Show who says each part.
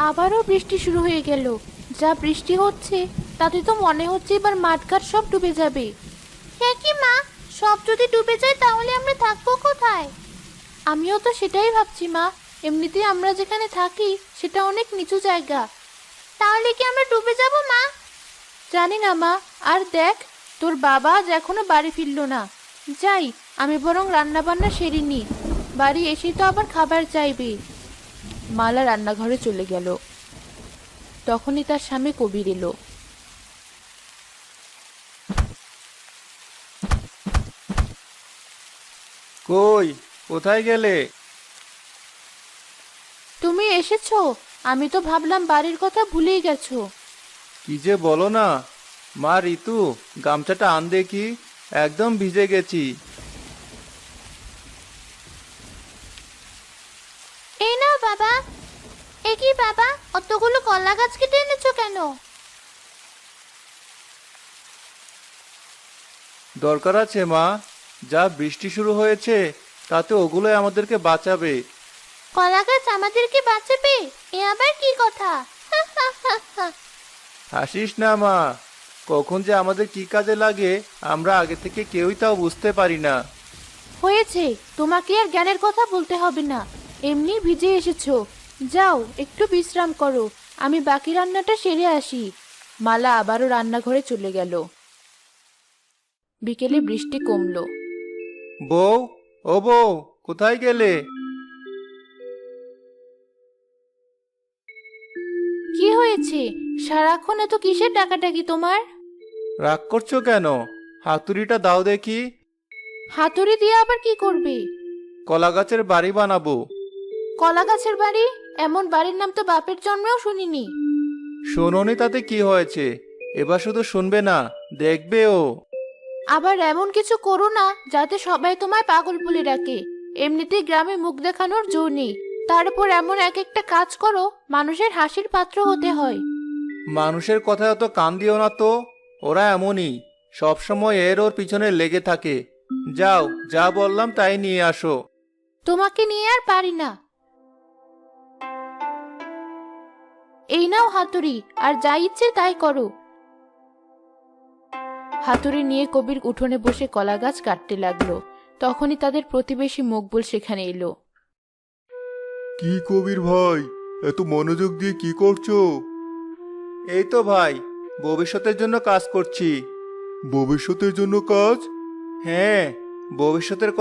Speaker 1: আবারও বৃষ্টি শুরু হয়ে গেল। যা বৃষ্টি হচ্ছে তাতে তো মনে হচ্ছে এবার মাঠঘাট সব ডুবে যাবে। হ্যাঁ কি মা, সব যদি ডুবে যায় তাহলে আমরা থাকবো কোথায়? আমিও তো সেটাই ভাবছি মা। এমনিতেই আমরা যেখানে থাকি সেটা অনেক নিচু জায়গা। তাহলে কি আমরা ডুবে যাব মা? জানি না মা। আর দেখ, তোর বাবা আজ এখনো বাড়ি ফিরলো না। যাই, আমি বরং রান্না বান্না সেরে নি। বাড়ি এসে তো আবার খাবার চাইবে। মালা রান্নাঘরে চলে গেল। তখনই তার স্বামী কবির এলো।
Speaker 2: কই, কোথায় গেলে?
Speaker 1: তুমি এসেছো? আমি তো ভাবলাম বাড়ির কথা ভুলেই গেছো।
Speaker 2: কি যে বলো না। মা ঋতু, গামছাটা আন দেখি, একদম ভিজে গেছি।
Speaker 1: এই নাও বাবা। এ কি বাবা, অতগুলো কলা গাছ কেটে এনেছো কেন?
Speaker 2: দরকার আছে মা, যা বৃষ্টি শুরু হয়েছে তাতে ওগুলোই আমাদেরকে বাঁচাবে।
Speaker 1: কলা গাছ আমাদেরকে বাঁচাবে? এ আবার কি কথা?
Speaker 2: হাসিস না মা, কখন যে আমাদের কি কাজে লাগে আমরা আগে থেকে কেউই তাও বুঝতে পারি না।
Speaker 1: হয়েছে, তোমাকে আর জ্ঞানের কথা বলতে হবে না। এমনি ভিজে এসেছো। যাও একটু বিশ্রাম করো, আমি বাকি রান্নাটা সেরে আসি। মালা আবারও রান্নাঘরে চলে গেল। বিকেলে বৃষ্টি কমলো।
Speaker 2: বউ, ও বউ, কোথায় গেলে?
Speaker 1: কি হয়েছে? সারাক্ষণ এত কিসের ডাকাডাকি তোমার?
Speaker 2: রাগ করছো কেন? হাতুড়িটা দাও দেখি।
Speaker 1: হাতুড়ি দিয়ে আবার কি করবে?
Speaker 2: কলা গাছের বাড়ি বানাবো।
Speaker 1: কলা গাছের বাড়ি? এমন বাড়ির নাম তো বাপের জন্মেও শুনিনি।
Speaker 2: শোনোনি তাতে কি হয়েছে? এবার শুধু শুনবে না, দেখবেও।
Speaker 1: আবার এমন কিছু করো না যাতে সবাই তোমায় পাগল বলে ডাকে। এমনিতেই গ্রামে মুখ দেখানোর জো নেই, তারপর এমন এক একটা কাজ করো মানুষের হাসির পাত্র হতে হয়।
Speaker 2: মানুষের কথায় অত কান দিও না তো, ওরা এমনই, সব সময় এর ওর পিছনে লেগে থাকে। যাও, যা বললাম তাই নিয়ে আসো।
Speaker 1: তোমাকে নিয়ে আর পারি না। এই নাও হাতুড়ি, আর যা ইচ্ছে তাই করো। হাতুড়ি নিয়ে কবির উঠোনে বসে কলা গাছ কাটতে লাগলো। তখনই তাদের প্রতিবেশী মকবুল সেখানে এলো।
Speaker 2: কি কবির ভাই, এত মনোযোগ দিয়ে কি করছো? এই তো ভাই, ভবিষ্যতের জন্য কাজ করছি। ভবিষ্যতের জন্য কাজ? হ্যাঁ, ভবিষ্যতের